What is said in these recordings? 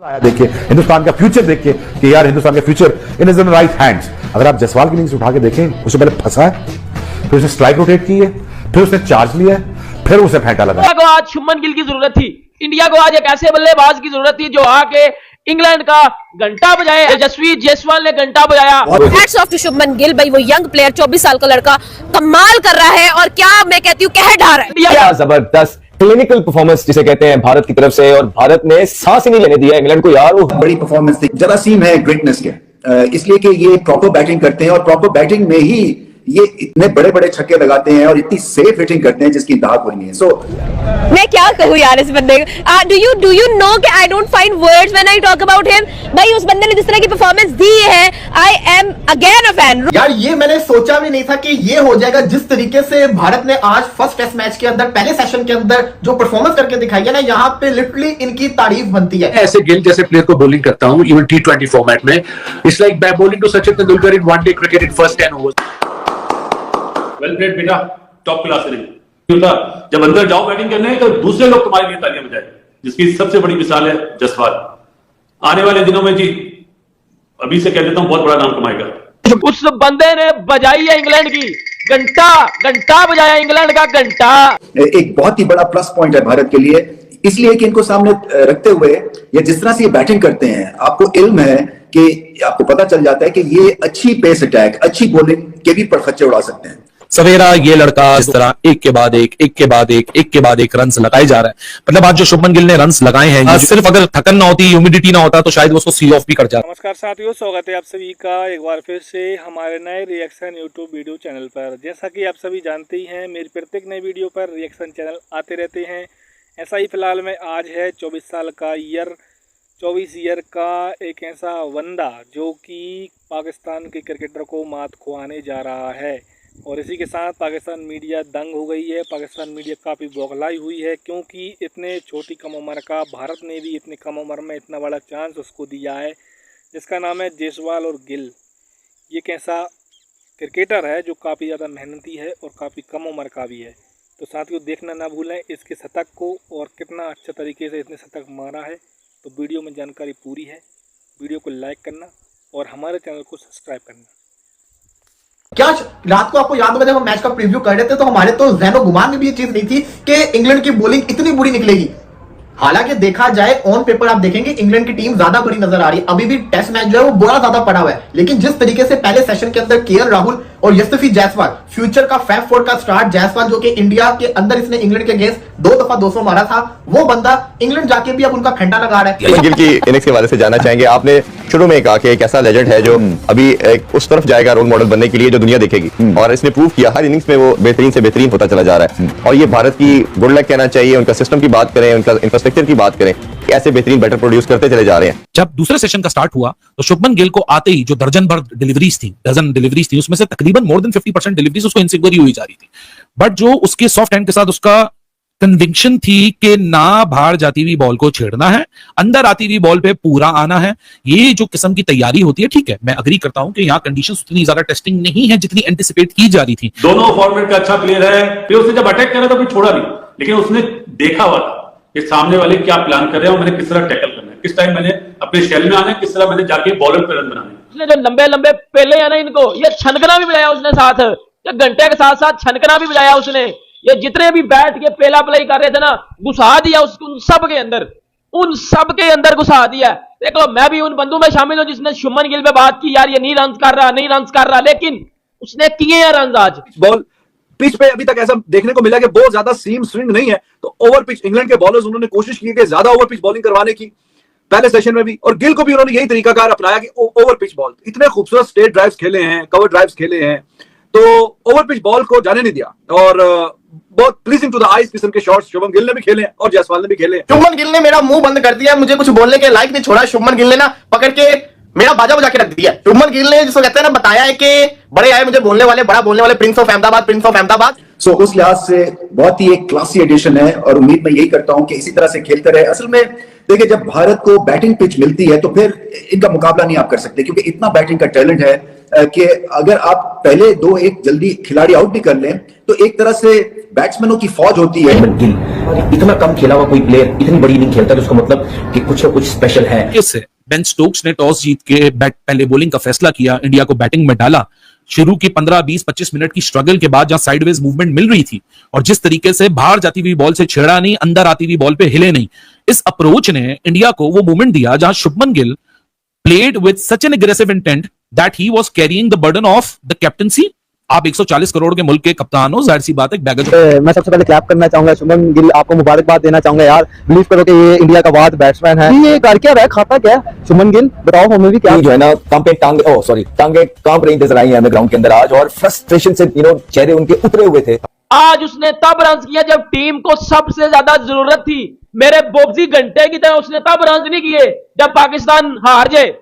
देखिए हिंदुस्तान का फ्यूचर देखिए कि यार हिंदुस्तान का future in is in right hands. अगर आप जायसवाल की इनिंग्स उठा के देखें, उससे पहले फंसा है, फिर उसने स्ट्राइक रोटेट की है, फिर उसने चार्ज लिया है, फिर उसे फेंटा लगा। इंडिया को आज शुभमन गिल की जरूरत थी। इंडिया को आज एक ऐसे बल्लेबाज की जरूरत थी जो आके इंग्लैंड का घंटा बजाए। यशस्वी जायसवाल ने घंटा बजाया। Hats off to Shubman Gill भाई, वो यंग प्लेयर 24 साल का लड़का कमाल कर रहा है और क्या मैं कहती हूँ कह ढा रहा है। क्या जबरदस्त क्लिनिकल परफॉर्मेंस जिसे कहते हैं भारत की तरफ से, और भारत ने सांस ही नहीं लेने दिया इंग्लैंड को यार। वो बड़ी परफॉर्मेंस थी, जरासीम है ग्रेटनेस के, इसलिए कि ये प्रॉपर बैटिंग करते हैं और प्रॉपर बैटिंग में ही ये इतने बड़े बड़े छक्के लगाते हैं और इतनी सेफ हिटिंग करते हैं जिसकी दाग कोई नहीं है। सो मैं क्या कहूँ यार इस बंदे को। डू यू नो कि I don't find words when I talk about him. भाई उस बंदे ने जिस तरह की परफॉर्मेंस दी है, I am again a fan. यार ये मैंने सोचा भी नहीं था कि ये हो जाएगा। जिस तरीके से भारत ने आज फर्स्ट टेस्ट मैच के अंदर पहले सेशन के अंदर जो परफॉर्मेंस करके दिखाई है ना, यहाँ पे लिटरली इनकी तारीफ बनती है। ऐसे गिल जैसे प्लेयर को बॉलिंग करता हूँ इवन T20 फॉर्मेट में, it's like bowling to Sachin Tendulkar in one day cricket in first 10 overs. Well played बेटा, टॉप क्लास इनिंग। होता जब अंदर जाओ बैटिंग करने तो दूसरे लोग तुम्हारे लिए तालियां बजाए, जिसकी सबसे बड़ी मिसाल है जायसवाल। आने वाले दिनों में जी अभी से कह देता हूं बहुत बड़ा नाम कमाएगा। उस बंदे ने बजाई है इंग्लैंड की घंटा, घंटा बजाया इंग्लैंड का घंटा। एक बहुत ही बड़ा प्लस पॉइंट है भारत के लिए, इसलिए कि इनको सामने रखते हुए या जिस तरह से ये बैटिंग करते हैं, आपको इल्म है कि आपको पता चल जाता है कि ये अच्छी पेस अटैक, अच्छी बॉलिंग के भी परखच्चे उड़ा सकते हैं। सवेरा ये लड़का इस तरह एक के बाद एक रन्स लगाए जा रहा है। मतलब आज जो शुभमन गिल ने रन्स लगाए हैं, सिर्फ अगर थकन ना होती, ह्यूमिडिटी ना होता तो शायद वो उसको सी ऑफ भी कर जाता। नमस्कार साथियों, स्वागत है आप सभी का एक बार फिर से हमारे नए रिएक्शन यूट्यूब वीडियो चैनल पर। जैसा कि आप सभी जानते ही हैं, मेरी प्रत्येक नई वीडियो पर रिएक्शन चैनल आते रहते हैं। ऐसा ही फिलहाल में आज है 24 साल का 24 ईयर का एक ऐसा बंदा जो कि पाकिस्तान के क्रिकेटर को मात खुआने जा रहा है। और इसी के साथ पाकिस्तान मीडिया दंग हो गई है। पाकिस्तान मीडिया काफ़ी बौखलाई हुई है, क्योंकि इतने छोटी कम उम्र का, भारत ने भी इतने कम उम्र में इतना बड़ा चांस उसको दिया है, जिसका नाम है जायसवाल और गिल। ये कैसा क्रिकेटर है जो काफ़ी ज़्यादा मेहनती है और काफ़ी कम उम्र का भी है। तो साथियों देखना ना भूलें इसके शतक को, और कितना अच्छा तरीके से इसने शतक मारा है। तो वीडियो में जानकारी पूरी है, वीडियो को लाइक करना और हमारे चैनल को सब्सक्राइब करना। क्या रात को आपको याद होगा जब हम मैच का प्रीव्यू कर रहे थे तो हमारे तो ज़हनो गुमान में भी ये चीज नहीं थी कि इंग्लैंड की बॉलिंग इतनी बुरी निकलेगी। हालांकि देखा जाए ऑन पेपर आप देखेंगे इंग्लैंड की टीम ज्यादा बुरी नजर आ रही है। अभी भी टेस्ट मैच जो है वो बड़ा ज्यादा पड़ा हुआ है, लेकिन जिस तरीके से पहले सेशन के अंदर केएल राहुल और यशस्वी जायसवाल, फ्यूचर का फैब फोर का स्टार्ट जायसवाल, जो कि इंडिया के अंदर इसने इंग्लैंड के अगेंस्ट 2 दफा 200 मारा था, वो बंदा इंग्लैंड जाके भी अब उनका घंटा लगा रहा है। गिल की इनिंग्स के बारे से जानना चाहेंगे। आपने शुरू में कहा कि एक ऐसा लेजेंड है जो अभी उस तरफ जाएगा रोल मॉडल बनने के लिए जो दुनिया देखेगी, और इसने प्रूव किया हर इनिंग्स में वो बेहतरीन से बेहतरीन होता चला जा रहा है। और ये भारत की गुड लक कहना चाहिए। उनका सिस्टम की बात करें, उनका इंफ्रास्ट्रक्चर की बात करें, ऐसे बेहतरीन बैटर प्रोड्यूस करते चले जा रहे हैं। जब दूसरे सेशन का स्टार्ट हुआ तो शुभमन गिल को आते ही जो डजन डिलीवरीज थी, उसमें से तकरीबन मोर देन 50% डिलीवरीज उसको इनसिक्योर हुई जा रही थी। बट जो उसके सॉफ्ट हैंड के साथ उसका कन्विक्शन थी कि ना बाहर जाती हुई बॉल को छेड़ना है, अंदर आती हुई बॉल पे पूरा आना है, ये जो किस्म की तैयारी होती है, ठीक है मैं अग्री करता हूं कि यहाँ कंडीशंस उतनी ज्यादा टेस्टिंग नहीं है जितनी एंटिसिपेट की जा रही थी। दोनों फॉर्मेट का अच्छा प्लेयर है। फिर उसने जब अटैक करा तो फिर छोड़ा नहीं, लेकिन उसने देखा हुआ था कि सामने वाले क्या प्लान कर रहे हैं और मैंने किस तरह टैकल करना है, किस टाइम मैंने अपने शेल में आना है, किस तरह मैंने जाके बॉलर पे रन बनाने। उसने जो लंबे लंबे पेले है ना, इनको ये छनकना भी बजाया उसने साथ, घंटे के साथ साथ छनकना भी बजाया उसने। ये जितने भी बैठ के पेला प्ले कर रहे थे ना, घुसा दिया उसको उन सब के अंदर घुसा दिया। देखो मैं भी उन बंदों में शामिल हूं जिसने शुभमन गिल पे बात की, यार ये नहीं रन कर रहा, लेकिन उसने किए हैं रन आज। बॉल पिच पे अभी तक ऐसा देखने को मिला कि बहुत ज्यादा सीम स्विंग नहीं है, तो ओवर पिच इंग्लैंड के बॉलर्स उन्होंने कोशिश की कि ज्यादा ओवर पिच बॉलिंग करवाने की पहले सेशन में भी, और गिल को भी उन्होंने यही तरीकाकार अपनाया कि ओवर पिच बॉल, इतने खूबसूरत स्ट्रेट ड्राइव्स खेले हैं, कवर ड्राइव्स खेले हैं, तो ओवर पिच बॉल को जाने नहीं दिया। और बहुत प्लीजिंग टू द आईज किस्म के शॉट्स शुभमन गिल ने भी खेले और जायसवाल ने भी खेले। शुभमन गिल ने मेरा मुंह बंद कर दिया, मुझे कुछ बोलने के लायक नहीं छोड़ा। शुभमन गिल ने ना पकड़ के मेरा बाजा बजा के रख दिया। शुभमन गिल ने जिसको कहते हैं ना, बताया है कि बड़े आए मुझे बोलने वाले, बड़ा बोलने वाले, प्रिंस ऑफ अहमदाबाद। सो उस लिहाज से बहुत ही एक क्लासी एडिशन है और उम्मीद मैं यही करता हूं कि इसी तरह से खेलते रहे। असल में देखिए, जब भारत को बैटिंग पिच मिलती है तो फिर इनका मुकाबला नहीं आप कर सकते, क्योंकि इतना बैटिंग का टैलेंट है कि अगर आप पहले 2-1 जल्दी खिलाड़ी आउट भी कर लें तो एक तरह से बैट्समैनों की फौज होती है। गिल इतना कम खेला हुआ कोई प्लेयर इतनी बड़ी इनिंग खेलता है तो उसका मतलब कि कुछ ना कुछ स्पेशल है। इससे बेन स्टोक्स ने टॉस जीत के पहले बॉलिंग का फैसला किया, इंडिया को बैटिंग में डाला। शुरू की 15, 20, 25 मिनट की स्ट्रगल के बाद जहां साइडवेज मूवमेंट मिल रही थी और जिस तरीके से बाहर जाती हुई बॉल से छेड़ा नहीं, अंदर आती हुई बॉल पे हिले नहीं, इस अप्रोच ने इंडिया को वो मूवमेंट दिया जहां Shubman Gill played with such an aggressive intent that he was carrying the burden of the captaincy। आप 140 करोड़ के मुल्क के कप्तान हो, जाहिर सी बात है बैगेज। मैं सबसे पहले क्लैप करना चाहूंगा शुभमन गिल, आपको मुबारकबाद देना चाहूंगा यार। बिलीव करो कि ये इंडिया का वाद बैट्समैन है। ये कर क्या रहा है, खाता क्या है शुभमन गिल, बताओ हमें भी। क्या जो है ना टांगे कांप रही नजर आई है हमें ग्राउंड के अंदर आज, और फ्रस्ट्रेशन से चेहरे उनके उतरे हुए थे। आज उसने तब रन किया जब टीम को सबसे ज्यादा जरूरत थी। मेरे बोबजी घंटे की तरह उसने तब रन नहीं किए जब पाकिस्तान हार जाए।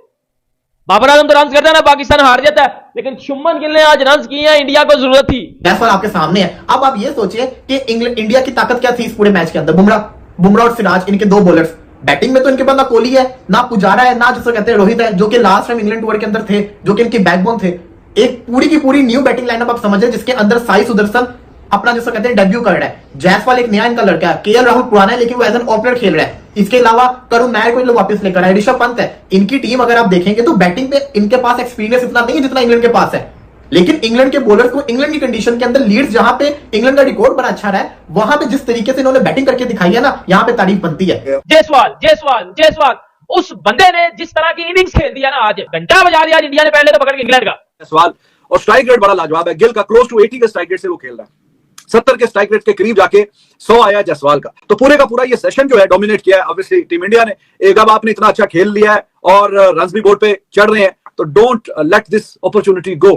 बाबर आजम तो रन करता है ना, पाकिस्तान हार जाता है, लेकिन शुभमन गिल ने आज रन किए हैं, इंडिया को जरूरत थी। जायसवाल आपके सामने है। अब आप ये सोचिए कि इंडिया की ताकत क्या थी इस पूरे मैच के अंदर। बुमराह और सिराज, इनके दो बॉलर्स। बैटिंग में तो इनके पास ना कोहली है, ना पुजारा है, ना जिसको कहते हैं रोहित है, जो कि लास्ट टाइम इंग्लैंड टूर के अंदर थे, जो कि इनके बैकबोन थे। एक पूरी की पूरी न्यू बैटिंग लाइनअप आप समझे, जिसके अंदर साई सुदर्शन अपना जिसको कहते हैं डेब्यू कर रहा है। जायसवाल एक नया इनका लड़का है। केएल राहुल पुराना है लेकिन वो एज एन ओपनर खेल रहा है। इसके अलावा करुण नायर को इन लोग वापस लेकर आए, ऋषभ पंत है। इनकी टीम अगर आप देखेंगे तो बैटिंग पे इनके पास एक्सपीरियंस इतना नहीं है जितना इंग्लैंड के पास है। लेकिन इंग्लैंड के बॉलर को इंग्लैंड की कंडीशन के अंदर लीड्स जहां पे इंग्लैंड का रिकॉर्ड बड़ा अच्छा रहा है, वहां पे जिस तरीके से इन्होंने बैटिंग करके दिखाई है ना, यहां पे तारीफ बनती है। जायसवाल उस बंदे ने जिस तरह की इनिंग्स खेल दिया ना, आज घंटा बजा दिया इंडिया ने पहले तो पकड़ के इंग्लैंड का। जायसवाल और स्ट्राइक रेट बड़ा लाजवाब है। गिल का क्लोज टू 80 के स्ट्राइक रेट से वो खेल रहा है। 70 के स्ट्राइक रेट के करीब जाके 100 आया जायसवाल का। तो पूरे का पूरा ये सेशन जो है डोमिनेट किया है ऑब्वियसली टीम इंडिया ने। एक अब आपने इतना अच्छा खेल लिया है और रन्स भी बोर्ड पे चढ़ रहे हैं, तो don't let this opportunity go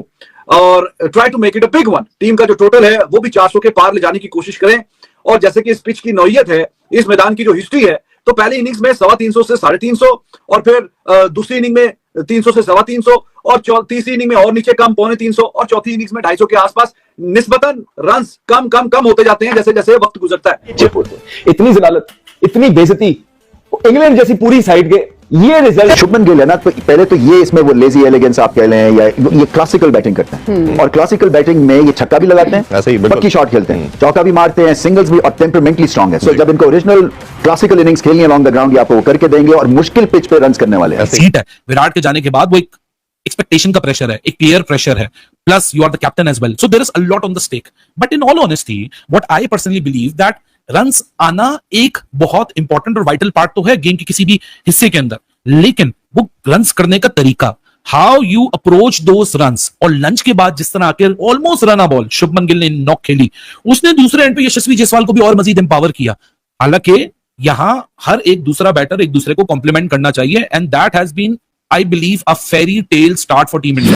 और try to make it a big one. Team का जो टोटल है वो भी 400 के पार ले जाने की कोशिश करें। और जैसे कि इस पिच की नौयत है, इस मैदान की जो हिस्ट्री है, तो पहली इनिंग्स में 325 से 350 और फिर दूसरी इनिंग में 300 से 325 और तीसरी इनिंग में और नीचे कम 350 और चौथी इनिंग्स में 250 के आसपास निस्बतन रन्स कम होते जाते हैं जैसे जैसे वक्त गुजरता है। इतनी जलालत, इतनी बेइज्जती इंग्लैंड जैसी पूरी साइड के, ये रिजल्ट। शुभमन गिल है ना, तो पहले तो ये इसमें वो लेजी एलिगेंस आप कह लें या ये क्लासिकल बैटिंग करते हैं और क्लासिकल बैटिंग में ये छक्का भी लगाते हैं, ऐसे ही पक्की शॉट खेलते हैं, चौका भी मारते हैं, सिंगल्स भी, और टेम्परामेंटली स्ट्रांग है। सो जब इनको ओरिजिनल क्लासिकल इनिंग्स खेलनी है अलोंग द ग्राउंड, ये आपको वो करके देंगे और मुश्किल पिच पे रन करने वाले हैं। सीट है विराट के जाने के बाद, वो एक एक्सपेक्टेशन का प्रेशर है, एक क्लियर प्रेशर है, plus you are the captain as well, so there is a lot on the stake. But in all honesty what I personally believe that runs आना एक बहुत इंपॉर्टेंट और वाइटल पार्ट तो है game के किसी भी हिस्से के अंदर, लेकिन वो रन्स करने का तरीका, how you approach those runs, और लंच के बाद जिस तरह आके almost run ball Shubman Gill ने नॉक खेली, उसने दूसरे एंड पे यशस्वी जायसवाल को भी और मजीद एम्पावर किया। हालांकि यहां हर एक दूसरा बैटर एक दूसरे को कॉम्प्लीमेंट करना चाहिए, and that has been I believe a fairy tale start for team India.